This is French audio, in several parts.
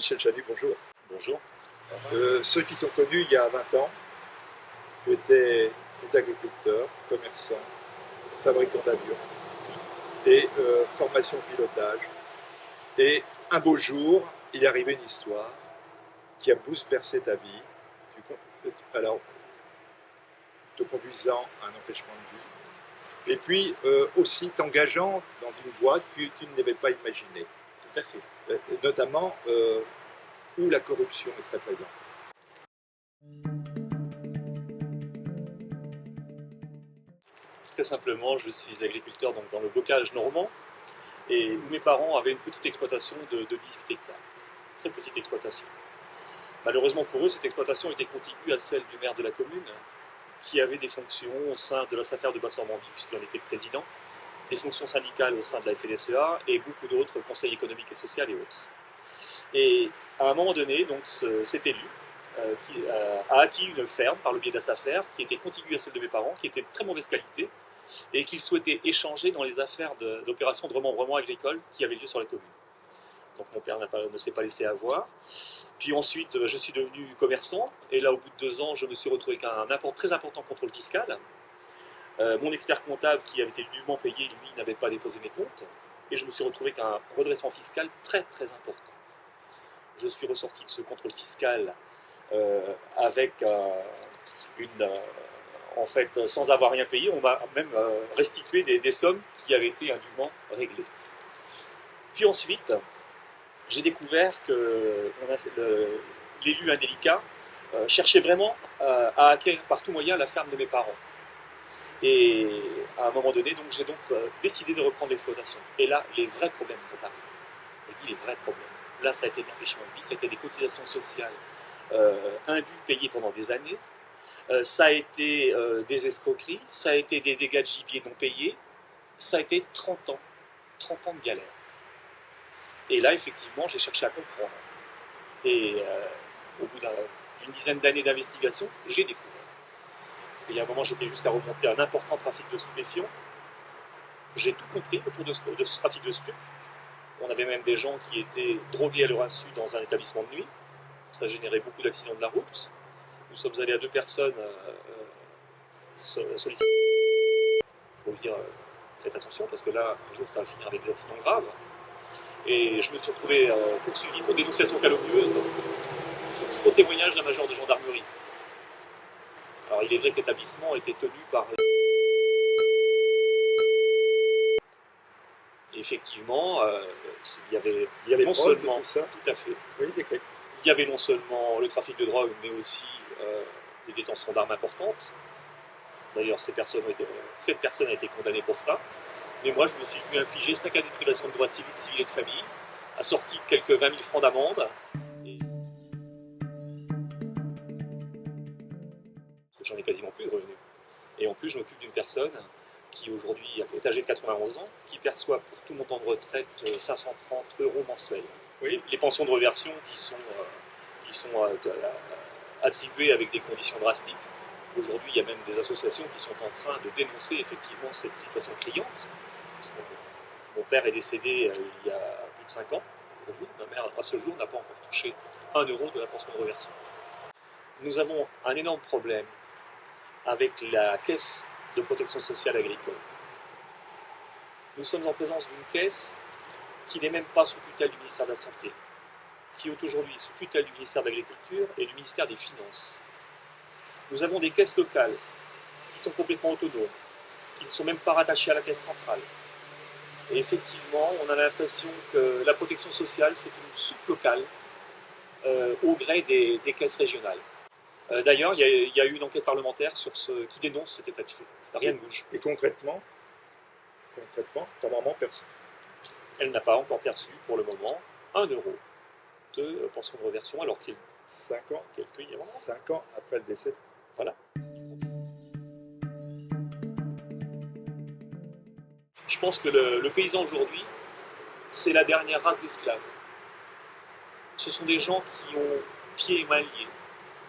Michel Chanu, bonjour. Bonjour. Ceux qui t'ont connu il y a 20 ans, tu étais agriculteur, commerçant, fabricant d'avions et formation pilotage. Et un beau jour, il est arrivé une histoire qui a bouleversé ta vie, alors te conduisant à un empêchement de vie, et puis aussi t'engageant dans une voie que tu n'avais pas imaginée. Tout à fait. Notamment où la corruption est très présente. Très simplement, je suis agriculteur donc, dans le bocage normand et où mes parents avaient une petite exploitation de 18 hectares. Très petite exploitation. Malheureusement pour eux, cette exploitation était contiguë à celle du maire de la commune qui avait des fonctions au sein de la SAFER de Basse-Normandie puisqu'il en était président, des fonctions syndicales au sein de la FNSEA et beaucoup d'autres, conseils économiques et sociaux et autres. Et à un moment donné, donc, cet élu a acquis une ferme par le biais de la SAFER qui était contiguë à celle de mes parents, qui était de très mauvaise qualité et qu'il souhaitait échanger dans les affaires d'opérations de remembrement agricole qui avaient lieu sur la commune. Donc mon père ne s'est pas laissé avoir. Puis ensuite, je suis devenu commerçant et là, au bout de 2 ans, je me suis retrouvé avec un très important contrôle fiscal. Mon expert comptable qui avait été dûment payé, lui, n'avait pas déposé mes comptes et je me suis retrouvé avec un redressement fiscal très très important. Je suis ressorti de ce contrôle fiscal avec en fait, sans avoir rien payé, on m'a même restitué des sommes qui avaient été indûment réglées. Puis ensuite, j'ai découvert que l'élu indélicat cherchait vraiment à acquérir par tout moyen la ferme de mes parents. Et à un moment donné, donc, j'ai donc décidé de reprendre l'exploitation. Et là, les vrais problèmes sont arrivés. Je dis les vrais problèmes. Là, ça a été de l'empêchement de vie, ça a été des cotisations sociales indues payées pendant des années. Ça a été des escroqueries, ça a été des dégâts de gibier non payés, ça a été 30 ans de galère. Et là, effectivement, j'ai cherché à comprendre. Et au bout d'une dizaine d'années d'investigation, j'ai découvert. Parce qu'il y a un moment, j'étais jusqu'à remonter un important trafic de stupéfiants. J'ai tout compris autour de ce trafic de stupes. On avait même des gens qui étaient drogués à leur insu dans un établissement de nuit. Ça générait beaucoup d'accidents de la route. Nous sommes allés à 2 personnes solliciter pour lui dire faites attention parce que là, un jour, ça va finir avec des accidents graves. Et je me suis retrouvé poursuivi pour dénonciation calomnieuse sur faux témoignage d'un major de gendarmerie. Alors il est vrai que l'établissement était tenu par... Et effectivement, il y avait non seulement... Tout à fait. Oui, il y avait non seulement le trafic de drogue, mais aussi des détentions d'armes importantes. D'ailleurs, cette personne a été condamnée pour ça. Mais moi, je me suis vu infliger 5 années de privation de droits civiques, civils et de famille, assorti de quelques 20 000 francs d'amende. J'en ai quasiment plus de revenus. Et en plus, je m'occupe d'une personne qui aujourd'hui est âgée de 91 ans, qui perçoit pour tout montant de retraite 530 € mensuels. Oui. Les pensions de reversion qui sont attribuées avec des conditions drastiques. Aujourd'hui, il y a même des associations qui sont en train de dénoncer effectivement cette situation criante. Mon père est décédé il y a plus de 5 ans. Aujourd'hui, ma mère, à ce jour, n'a pas encore touché 1 € de la pension de reversion. Nous avons un énorme problème avec la caisse de protection sociale agricole. Nous sommes en présence d'une caisse qui n'est même pas sous tutelle du ministère de la Santé, qui est aujourd'hui sous tutelle du ministère de l'Agriculture et du ministère des Finances. Nous avons des caisses locales qui sont complètement autonomes, qui ne sont même pas rattachées à la caisse centrale. Et effectivement, on a l'impression que la protection sociale, c'est une soupe locale au gré des caisses régionales. D'ailleurs, il y a eu une enquête parlementaire qui dénonce cet état de fait. Rien ne bouge. Et concrètement, ta maman perçoit. Elle n'a pas encore perçu, pour le moment, 1 € de pension de reversion, alors qu'il 5 ans, quelques avant. 5 ans après le décès. Voilà. Je pense que le paysan aujourd'hui, c'est la dernière race d'esclaves. Ce sont des gens qui ont pieds et mains liés,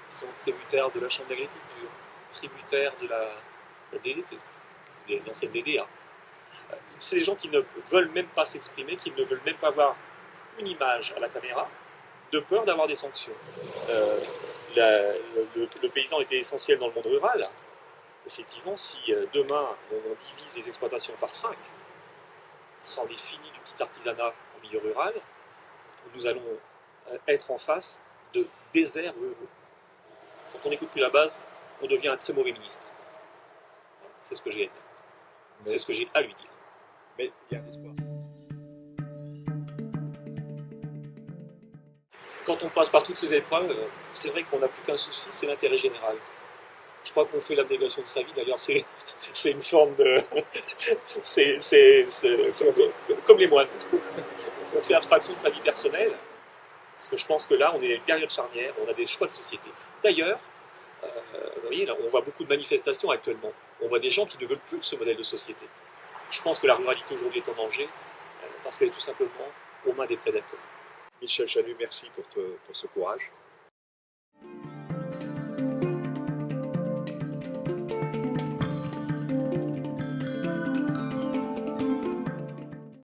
qui sont tributaires de la Chambre d'agriculture, tributaires de la DDT, des anciennes DDA. C'est des gens qui ne veulent même pas s'exprimer, qui ne veulent même pas voir une image à la caméra, de peur d'avoir des sanctions. Le paysan était essentiel dans le monde rural. Effectivement, si demain on divise les exploitations par 5, ça en est fini du petit artisanat en milieu rural, nous allons être en face de déserts ruraux. Quand on n'écoute plus la base, on devient un très mauvais ministre. C'est ce que j'ai à dire. C'est ce que j'ai à lui dire. Mais il y a un espoir. Quand on passe par toutes ces épreuves, c'est vrai qu'on n'a plus qu'un souci, c'est l'intérêt général. Je crois qu'on fait l'abnégation de sa vie, d'ailleurs c'est une forme de... c'est comme les moines. On fait abstraction de sa vie personnelle, parce que je pense que là, on est à une période charnière, on a des choix de société. D'ailleurs, vous voyez, là, on voit beaucoup de manifestations actuellement. On voit des gens qui ne veulent plus de ce modèle de société. Je pense que la ruralité aujourd'hui est en danger, parce qu'elle est tout simplement aux mains des prédateurs. Michel Chalut, merci pour ce courage.